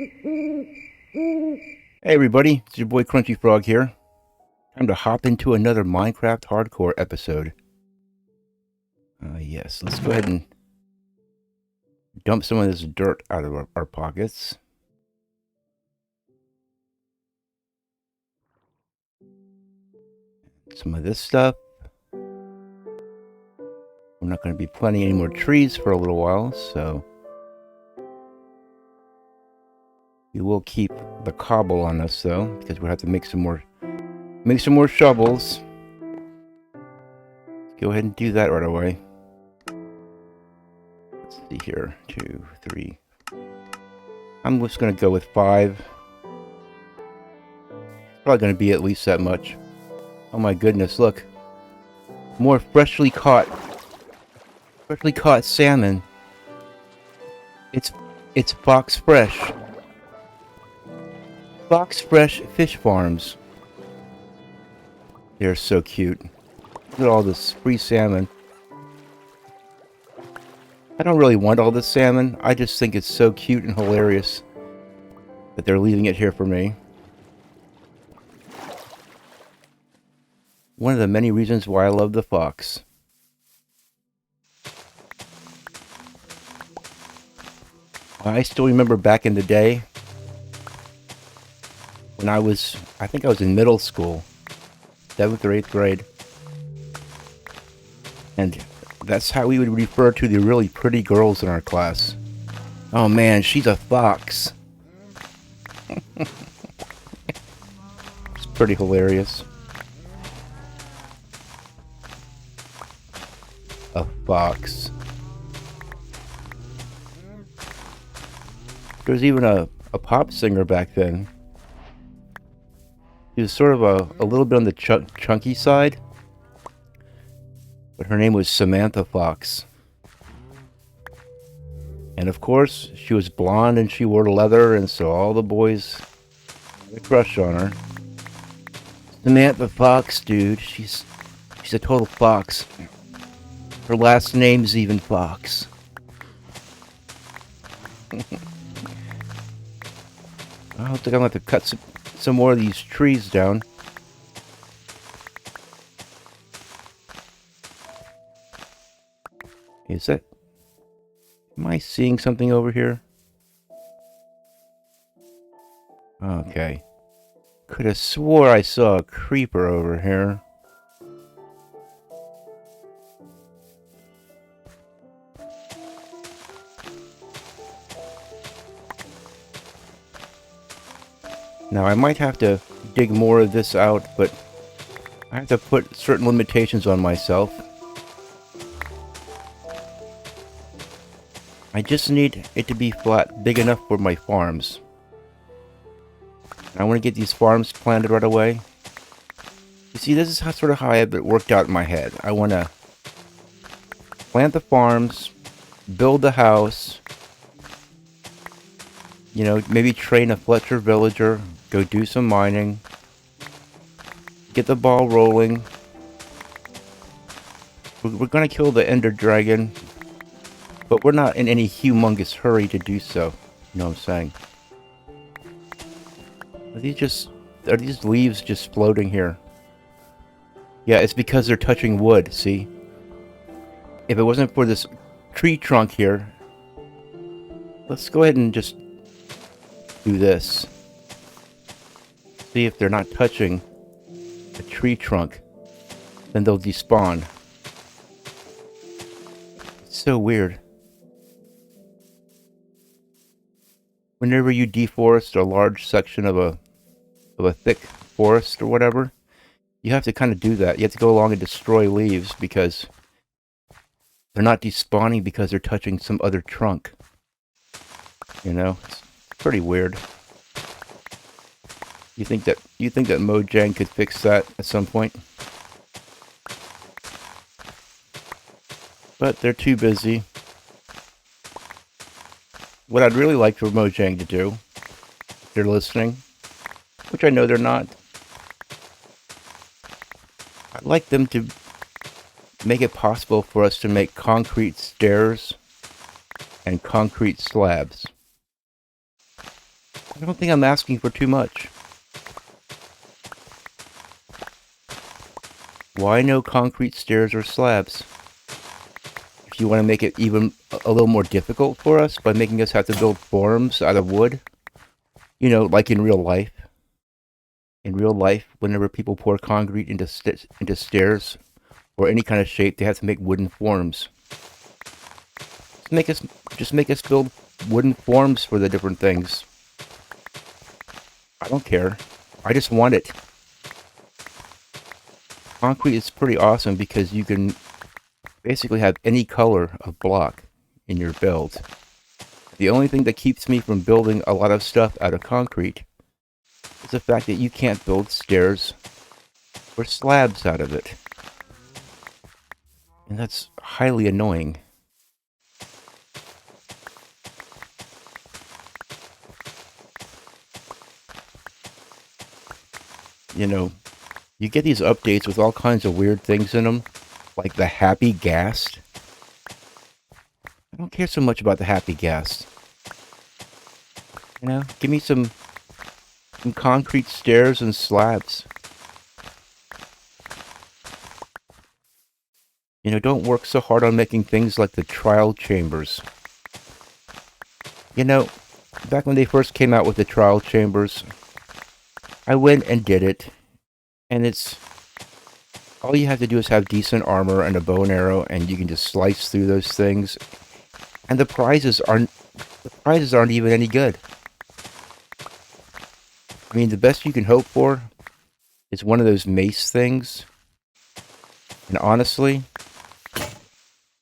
Hey everybody, it's your boy Crunchy Frog here. Time to hop into another Minecraft Hardcore episode. Yes, let's go ahead and dump some of this dirt out of our pockets. Some of this stuff. We're not going to be planting any more trees for a little while, so we will keep the cobble on us though, because we'll have to make some more shovels. Let's go ahead and do that right away. Let's see here, 2, 3. I'm just going to go with 5. Probably going to be at least that much. Oh my goodness, look. More freshly caught salmon. It's Fox Fresh. Fox Fresh Fish Farms. They're so cute. Look at all this free salmon. I don't really want all this salmon. I just think it's so cute and hilarious that they're leaving it here for me. One of the many reasons why I love the fox. I still remember back in the day when I think I was in middle school, 7th or 8th grade. And that's how we would refer to the really pretty girls in our class. Oh man, she's a fox. It's pretty hilarious. A fox. There was even a pop singer back then. She was sort of a little bit on the chunky side. But her name was Samantha Fox. And of course, she was blonde and she wore leather, and so all the boys had a crush on her. Samantha Fox, dude. She's a total fox. Her last name's even Fox. I think I'm going to have to cut some more of these trees down. Am I seeing something over here? Okay. Could have swore I saw a creeper over here. Now I might have to dig more of this out, but I have to put certain limitations on myself. I just need it to be flat, big enough for my farms. I want to get these farms planted right away. You see, this is sort of how I have it worked out in my head. I want to plant the farms, build the house, you know, maybe train a Fletcher villager, go do some mining, get the ball rolling. We're going to kill the Ender Dragon, but we're not in any humongous hurry to do so. You know what I'm saying? Are these leaves just floating here? Yeah, it's because they're touching wood, see? If it wasn't for this tree trunk here, let's go ahead and just do this. See if they're not touching a tree trunk, then they'll despawn. It's so weird. Whenever you deforest a large section of a thick forest or whatever, you have to kind of do that. You have to go along and destroy leaves because they're not despawning because they're touching some other trunk. You know, it's pretty weird. You think that Mojang could fix that at some point? But they're too busy. What I'd really like for Mojang to do, if they're listening, which I know they're not, I'd like them to make it possible for us to make concrete stairs and concrete slabs. I don't think I'm asking for too much. Why no concrete stairs or slabs? If you want to make it even a little more difficult for us by making us have to build forms out of wood, like in real life. In real life, whenever people pour concrete into stairs or any kind of shape, they have to make wooden forms. Just make us build wooden forms for the different things. I don't care. I just want it. Concrete is pretty awesome because you can basically have any color of block in your build. The only thing that keeps me from building a lot of stuff out of concrete is the fact that you can't build stairs or slabs out of it. And that's highly annoying. You get these updates with all kinds of weird things in them, like the happy ghast. I don't care so much about the happy ghast. Give me some concrete stairs and slabs. Don't work so hard on making things like the trial chambers. Back when they first came out with the trial chambers, I went and did it, and it's all you have to do is have decent armor and a bow and arrow, and you can just slice through those things. And the prizes aren't even any good. I mean, the best you can hope for is one of those mace things. And honestly,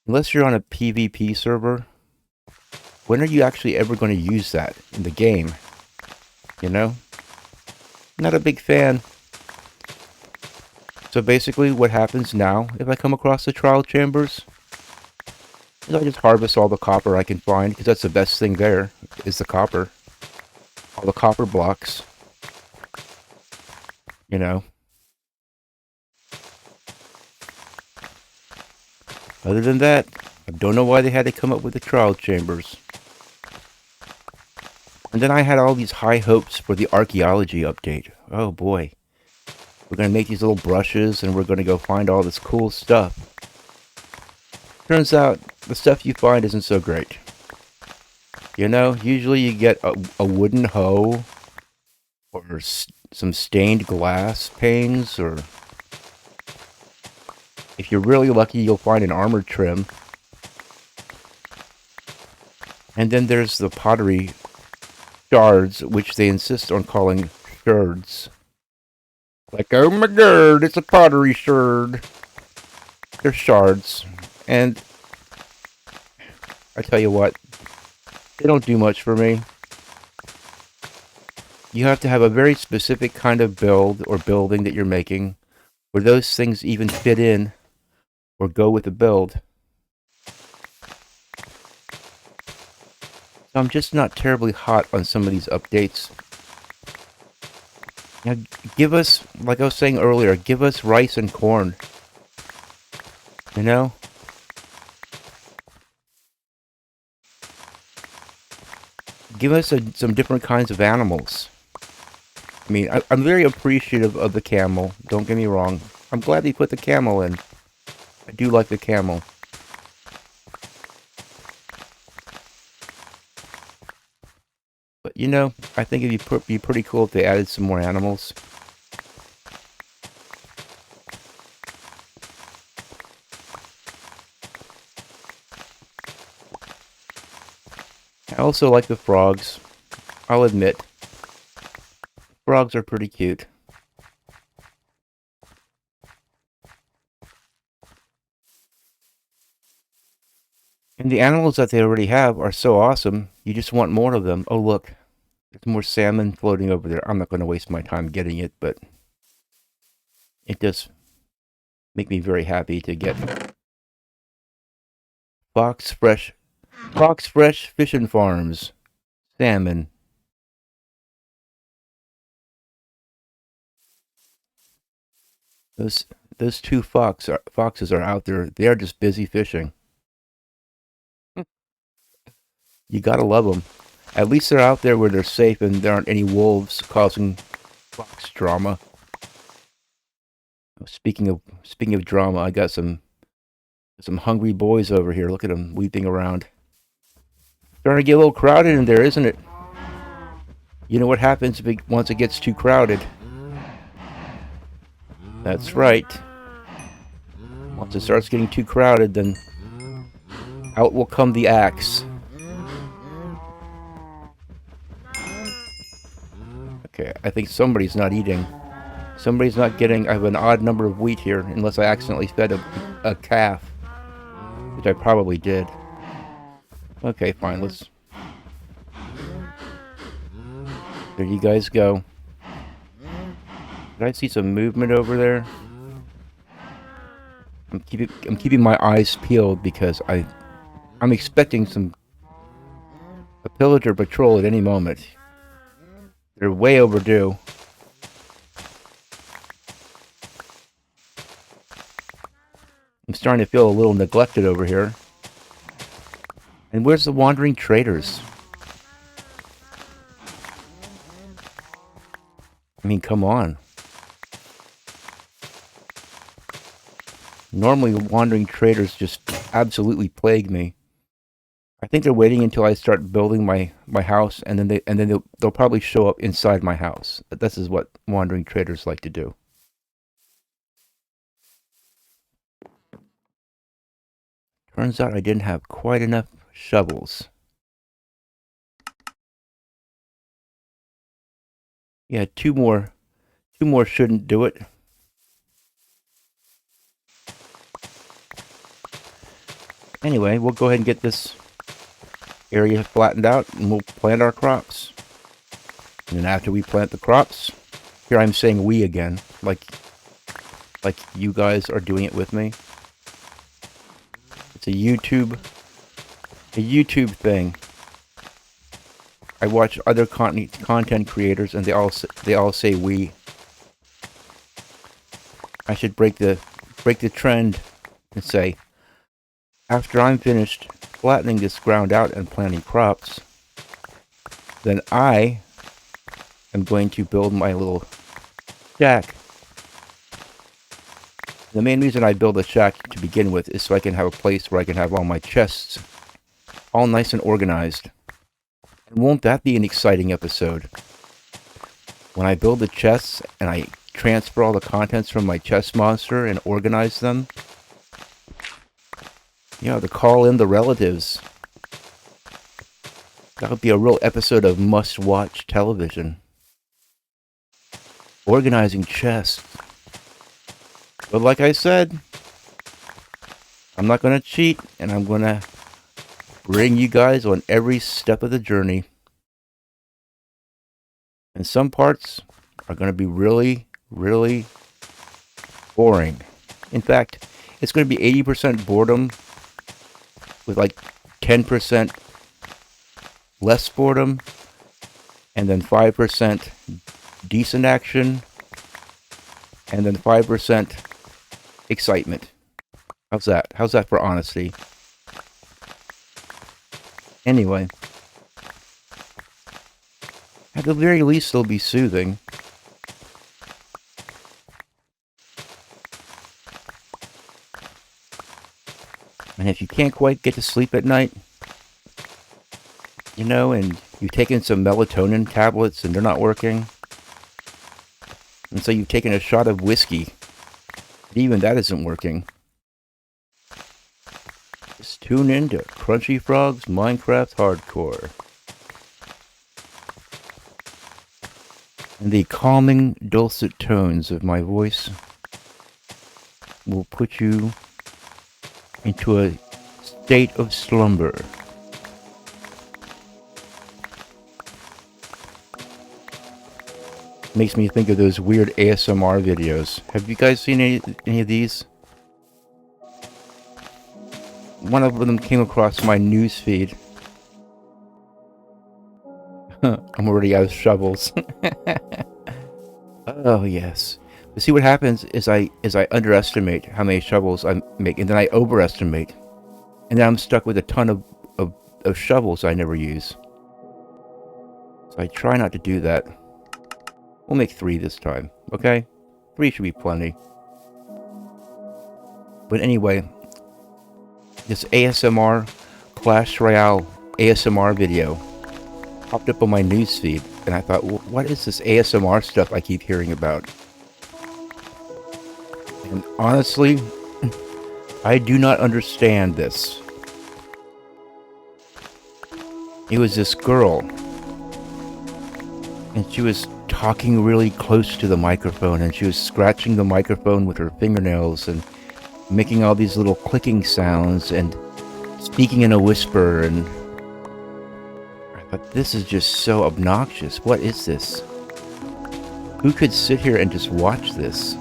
unless you're on a PvP server, when are you actually ever going to use that in the game? Not a big fan. So basically what happens now, if I come across the trial chambers, is I just harvest all the copper I can find, because that's the best thing there, is the copper. All the copper blocks. Other than that, I don't know why they had to come up with the trial chambers. And then I had all these high hopes for the archaeology update. Oh boy. We're going to make these little brushes and we're going to go find all this cool stuff. Turns out, the stuff you find isn't so great. Usually you get a wooden hoe, or some stained glass panes, or if you're really lucky, you'll find an armor trim. And then there's the pottery shards, which they insist on calling shards. Like, oh my god, it's a pottery shard. They're shards. And I tell you what, they don't do much for me. You have to have a very specific kind of build or building that you're making, where those things even fit in or go with the build. So I'm just not terribly hot on some of these updates. Now, give us, like I was saying earlier, give us rice and corn. Give us some different kinds of animals. I mean, I'm very appreciative of the camel, don't get me wrong. I'm glad they put the camel in. I do like the camel. But I think it'd be pretty cool if they added some more animals. I also like the frogs. I'll admit. Frogs are pretty cute. And the animals that they already have are so awesome, you just want more of them. Oh look, there's more salmon floating over there. I'm not going to waste my time getting it, but it does make me very happy to get Fox Fresh Fishing Farms salmon. Those two foxes are out there. They are just busy fishing. You gotta love them. At least they're out there where they're safe and there aren't any wolves causing fox drama. Speaking of drama, I got some hungry boys over here. Look at them weeping around. Starting to get a little crowded in there, isn't it? You know what happens once it gets too crowded? That's right. Once it starts getting too crowded, then out will come the axe. Okay, I think somebody's not eating. Somebody's not getting... I have an odd number of wheat here, unless I accidentally fed a calf. Which I probably did. Okay, fine, let's... There you guys go. Did I see some movement over there? I'm keeping my eyes peeled because I'm expecting a pillager patrol at any moment. They're way overdue. I'm starting to feel a little neglected over here. And where's the wandering traders? I mean, come on. Normally, wandering traders just absolutely plague me. I think they're waiting until I start building my house, and then they'll probably show up inside my house. This is what wandering traders like to do. Turns out I didn't have quite enough shovels. Yeah, two more shouldn't do it. Anyway, we'll go ahead and get this area flattened out and we'll plant our crops. And then after we plant the crops, here I'm saying we again, like you guys are doing it with me. It's a YouTube thing. I watch other content creators and they all say we. I should break the trend and say, after I'm finished flattening this ground out and planting crops, then I am going to build my little shack. The main reason I build a shack to begin with is so I can have a place where I can have all my chests all nice and organized. And won't that be an exciting episode? When I build the chests and I transfer all the contents from my chest monster and organize them. Yeah, to call in the relatives. That would be a real episode of must-watch television. Organizing chests. But like I said, I'm not going to cheat, and I'm going to bring you guys on every step of the journey. And some parts are going to be really, really boring. In fact, it's going to be 80% boredom with like 10% less boredom and then 5% decent action and then 5% excitement. How's that? How's that for honesty? Anyway, at the very least, they'll be soothing. And if you can't quite get to sleep at night, you know, and you've taken some melatonin tablets and they're not working, and so you've taken a shot of whiskey, and even that isn't working, just tune in to Crunchy Frog's Minecraft Hardcore. And the calming, dulcet tones of my voice will put you into a state of slumber. Makes me think of those weird ASMR videos. Have you guys seen any of these? One of them came across my news feed. I'm already out of shovels. Oh yes. But see, what happens is I underestimate how many shovels I make, and then I overestimate, and then I'm stuck with a ton of shovels I never use. I try not to do that. We'll make 3 this time, okay? 3 should be plenty. But anyway, this ASMR Clash Royale ASMR video popped up on my newsfeed, and I thought, well, what is this ASMR stuff I keep hearing about? And honestly, I do not understand this. It was this girl, and she was talking really close to the microphone, and she was scratching the microphone with her fingernails and making all these little clicking sounds and speaking in a whisper, and I thought, this is just so obnoxious. What is this? Who could sit here and just watch this?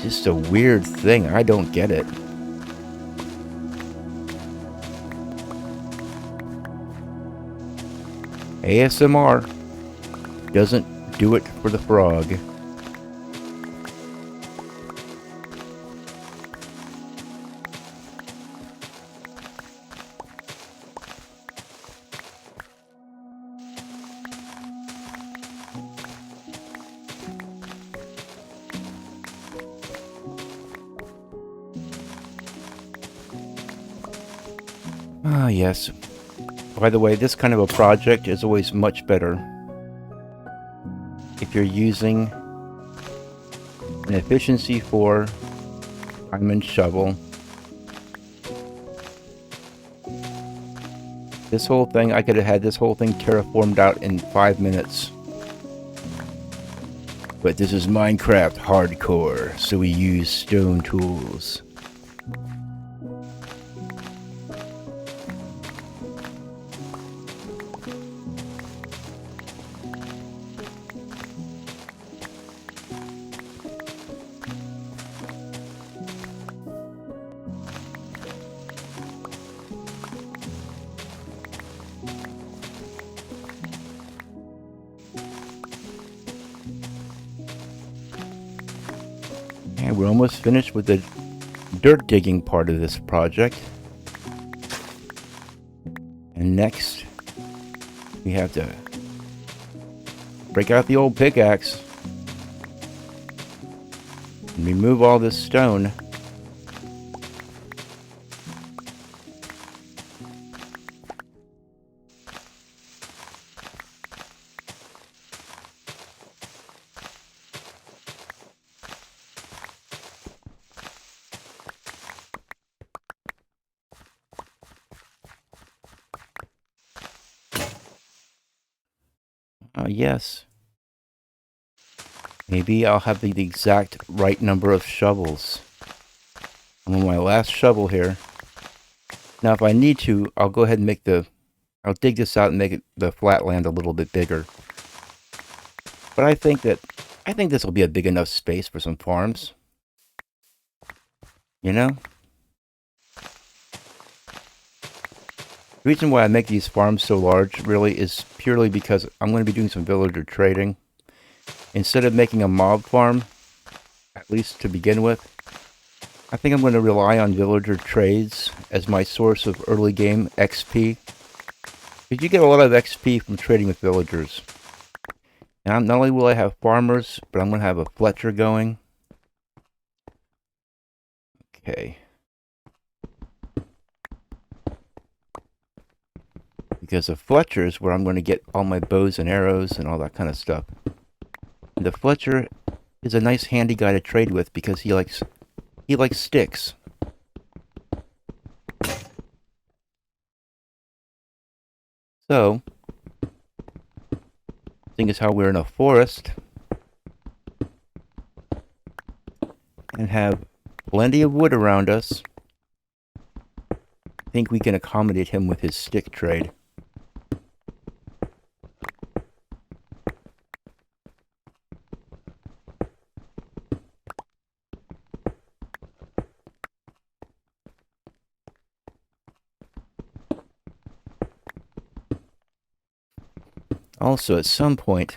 Just a weird thing. I don't get it. ASMR doesn't do it for the frog. Ah, yes. By the way, this kind of a project is always much better if you're using an efficiency 4 diamond shovel. This whole thing, I could have had this whole thing terraformed out in 5 minutes. But this is Minecraft hardcore, so we use stone tools. And we're almost finished with the dirt digging part of this project. And next, we have to break out the old pickaxe and remove all this stone. Yes. Maybe I'll have the exact right number of shovels. I'm on my last shovel here. Now, if I need to, I'll go ahead and I'll dig this out and make the flatland a little bit bigger. But I think this will be a big enough space for some farms. You know? The reason why I make these farms so large, really, is purely because I'm going to be doing some villager trading. Instead of making a mob farm, at least to begin with, I think I'm going to rely on villager trades as my source of early game XP. Because you get a lot of XP from trading with villagers. Now, not only will I have farmers, but I'm going to have a Fletcher going. Okay. Because the Fletcher is where I'm going to get all my bows and arrows and all that kind of stuff. And the Fletcher is a nice handy guy to trade with because he likes sticks. So, seeing as how we're in a forest and have plenty of wood around us, I think we can accommodate him with his stick trade. Also, at some point,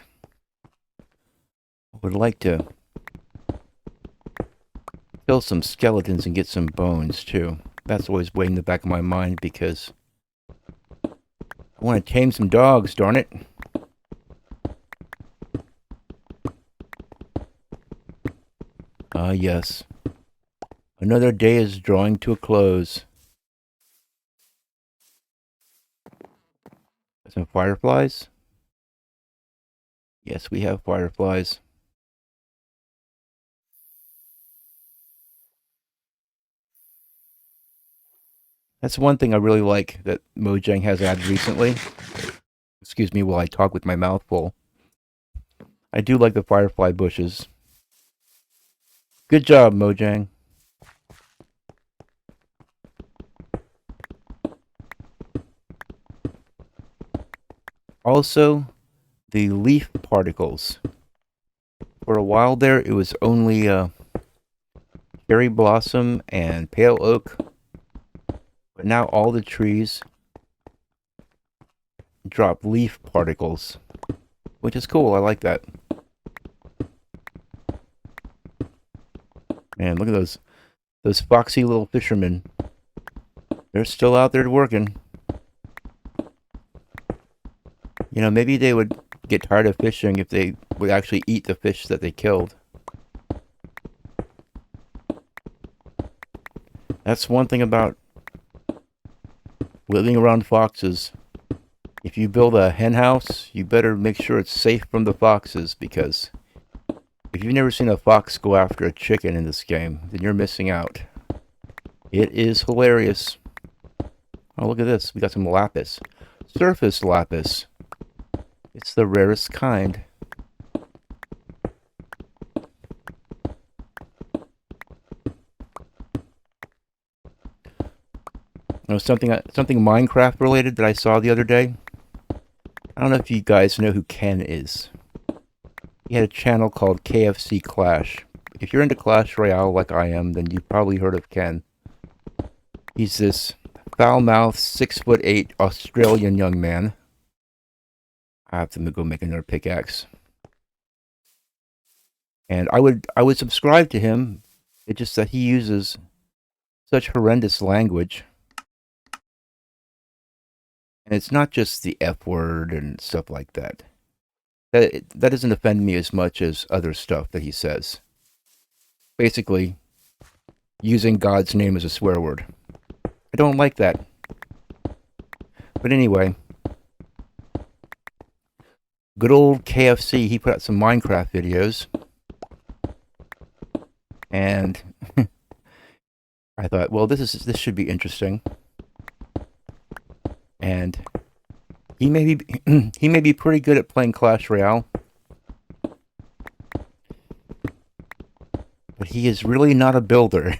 I would like to kill some skeletons and get some bones, too. That's always way in the back of my mind, because I want to tame some dogs, darn it. Ah, yes. Another day is drawing to a close. Some fireflies? Yes, we have fireflies. That's one thing I really like that Mojang has added recently. Excuse me while I talk with my mouth full. I do like the firefly bushes. Good job, Mojang. Also, the leaf particles. For a while there, it was only cherry blossom and pale oak. But now all the trees drop leaf particles, which is cool. I like that. Man, look at those foxy little fishermen. They're still out there working. You know, maybe they would get tired of fishing if they would actually eat the fish that they killed. That's one thing about living around foxes. If you build a hen house, you better make sure it's safe from the foxes, because if you've never seen a fox go after a chicken in this game, then you're missing out. It is hilarious. Oh, look at this. We got some lapis. Surface lapis. It's the rarest kind. Something Minecraft related that I saw the other day. I don't know if you guys know who Ken is. He had a channel called KFC Clash. If you're into Clash Royale like I am, then you've probably heard of Ken. He's this foul-mouthed, 6'8" Australian young man. I have to go make another pickaxe. And I would subscribe to him. It's just that he uses such horrendous language. And it's not just the F word and stuff like that. That doesn't offend me as much as other stuff that he says. Basically, using God's name as a swear word. I don't like that. But anyway, good old KFC, he put out some Minecraft videos. And I thought, well, this should be interesting. And he may be pretty good at playing Clash Royale, but he is really not a builder.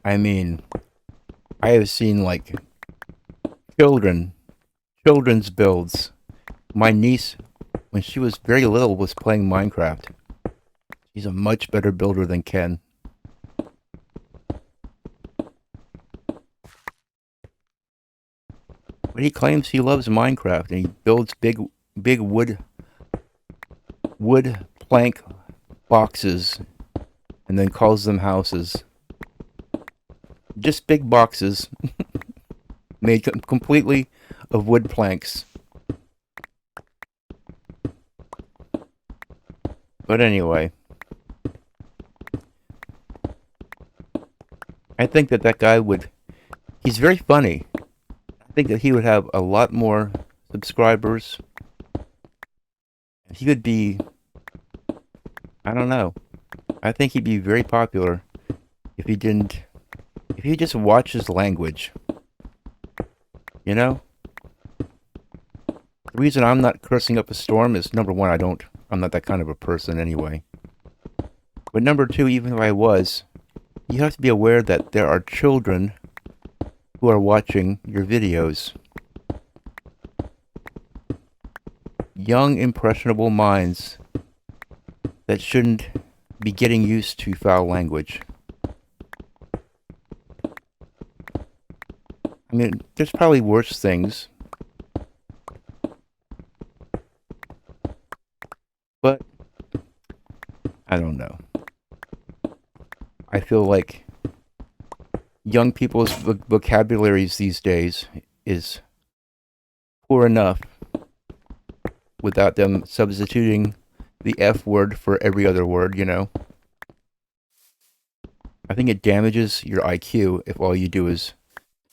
I mean, I have seen like children's builds. My niece, when she was very little, was playing Minecraft. She's a much better builder than Ken. But he claims he loves Minecraft and he builds big wood plank boxes and then calls them houses. Just big boxes made completely of wood planks. But anyway, I think that guy he's very funny. I think that he would have a lot more subscribers. He would be, I don't know. I think he'd be very popular if he just watched his language. You know? The reason I'm not cursing up a storm is, number one, I'm not that kind of a person anyway. But number two, even if I was, you have to be aware that there are children who are watching your videos. Young, impressionable minds that shouldn't be getting used to foul language. I mean, there's probably worse things. But I don't know. I feel like young people's vocabularies these days is poor enough without them substituting the F word for every other word, you know. I think it damages your IQ if all you do is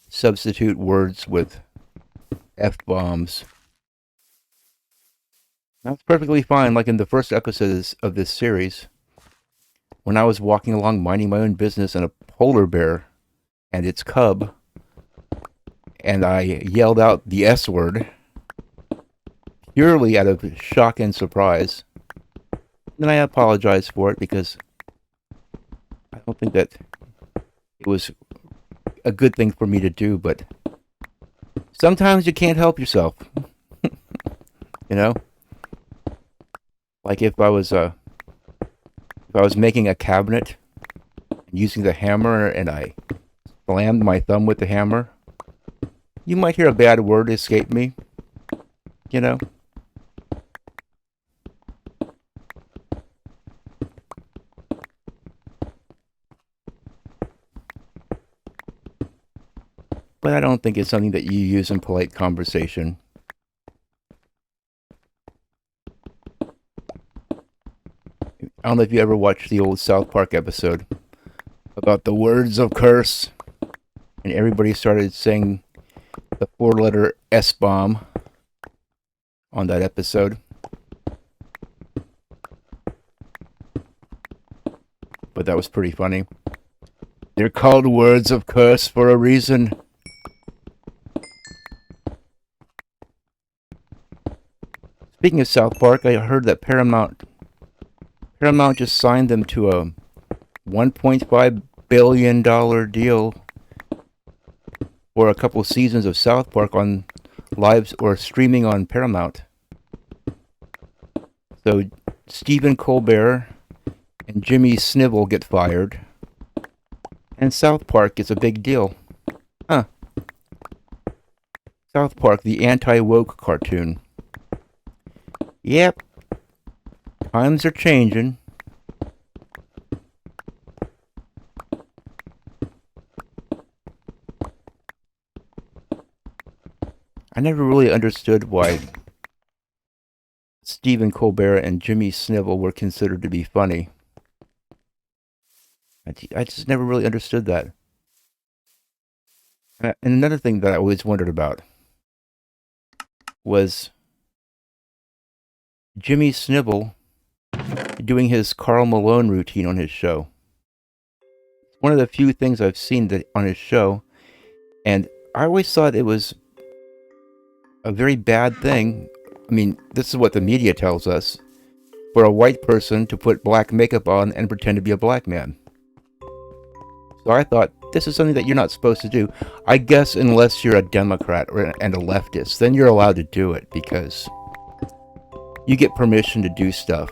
substitute words with F-bombs. That's perfectly fine, like in the first episodes of this series, when I was walking along minding my own business and a polar bear and its cub, and I yelled out the S word, purely out of shock and surprise. And I apologized for it because I don't think that it was a good thing for me to do, but sometimes you can't help yourself. You know? Like if I was making a cabinet using the hammer and I slammed my thumb with the hammer, you might hear a bad word escape me, you know? But I don't think it's something that you use in polite conversation. I don't know if you ever watched the old South Park episode about the words of curse, and everybody started saying the four-letter S-bomb on that episode. But that was pretty funny. They're called words of curse for a reason. Speaking of South Park, I heard that Paramount just signed them to a $1.5 billion deal for a couple seasons of South Park on live or streaming on Paramount. So Stephen Colbert and Jimmy Snivel get fired, and South Park is a big deal. Huh. South Park, the anti-woke cartoon. Yep. Times are changing. I never really understood why Stephen Colbert and Jimmy Snivel were considered to be funny. I just never really understood that. And another thing that I always wondered about was Jimmy Snivel doing his Karl Malone routine on his show. One of the few things I've seen that on his show, and I always thought it was a very bad thing. I mean, this is what the media tells us, for a white person to put black makeup on and pretend to be a black man. So I thought, this is something that you're not supposed to do. I guess unless you're a Democrat and a leftist, then you're allowed to do it because you get permission to do stuff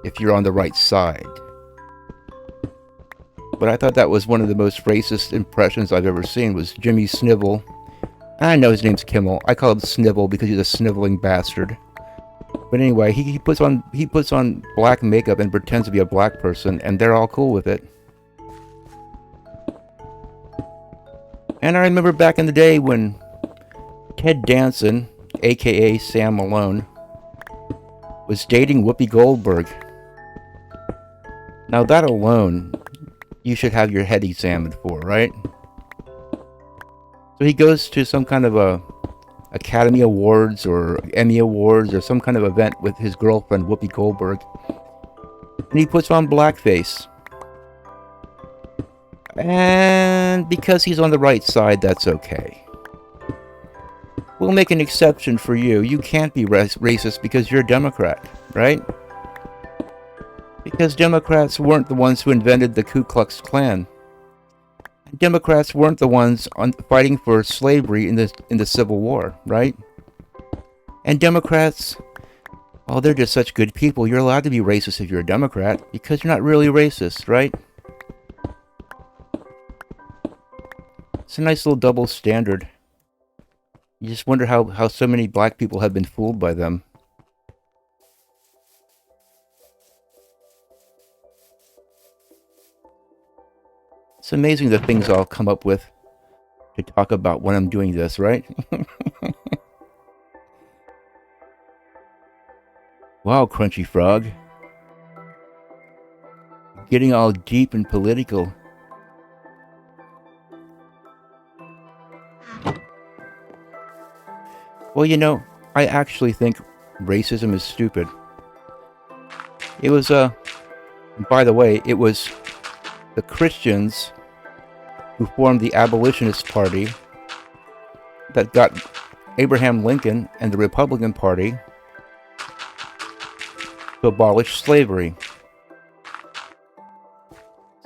if you're on the right side. But I thought that was one of the most racist impressions I've ever seen, was Jimmy Snivel. I know his name's Kimmel. I call him Snivel because he's a sniveling bastard. But anyway, he puts on black makeup and pretends to be a black person, and they're all cool with it. And I remember back in the day when Ted Danson, aka Sam Malone, was dating Whoopi Goldberg. Now that alone, you should have your head examined for, right? So he goes to some kind of a Academy Awards or Emmy Awards or some kind of event with his girlfriend Whoopi Goldberg, and he puts on blackface. And because he's on the right side, that's okay. We'll make an exception for you. You can't be racist because you're a Democrat, right? Because Democrats weren't the ones who invented the Ku Klux Klan. Democrats weren't the ones fighting for slavery in the Civil War, right? And Democrats, oh, they're just such good people. You're allowed to be racist if you're a Democrat because you're not really racist, right? It's a nice little double standard. You just wonder how so many black people have been fooled by them. It's amazing the things I'll come up with to talk about when I'm doing this, right? Wow, Crunchy Frog. Getting all deep and political. Well, you know, I actually think racism is stupid. It was, by the way, it was the Christians who formed the Abolitionist Party that got Abraham Lincoln and the Republican Party to abolish slavery.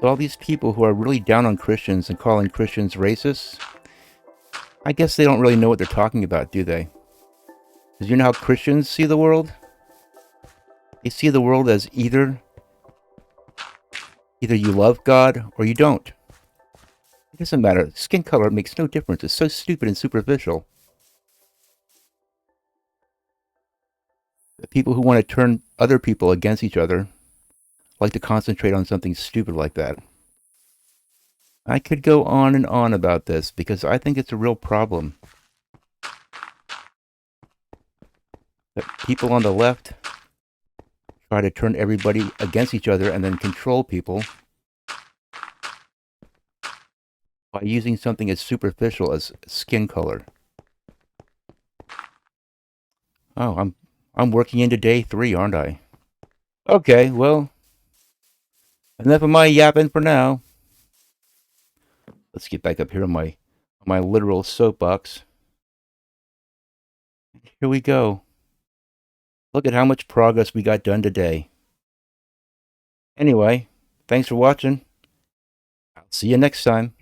So all these people who are really down on Christians and calling Christians racist, I guess they don't really know what they're talking about, do they? Because you know how Christians see the world? They see the world as either you love God or you don't. It doesn't matter. Skin color makes no difference. It's so stupid and superficial. The people who want to turn other people against each other like to concentrate on something stupid like that. I could go on and on about this because I think it's a real problem. That people on the left try to turn everybody against each other and then control people by using something as superficial as skin color. Oh, I'm working into day 3, aren't I? Okay, well, enough of my yapping for now. Let's get back up here on my literal soapbox. Here we go. Look at how much progress we got done today. Anyway, thanks for watching. I'll see you next time.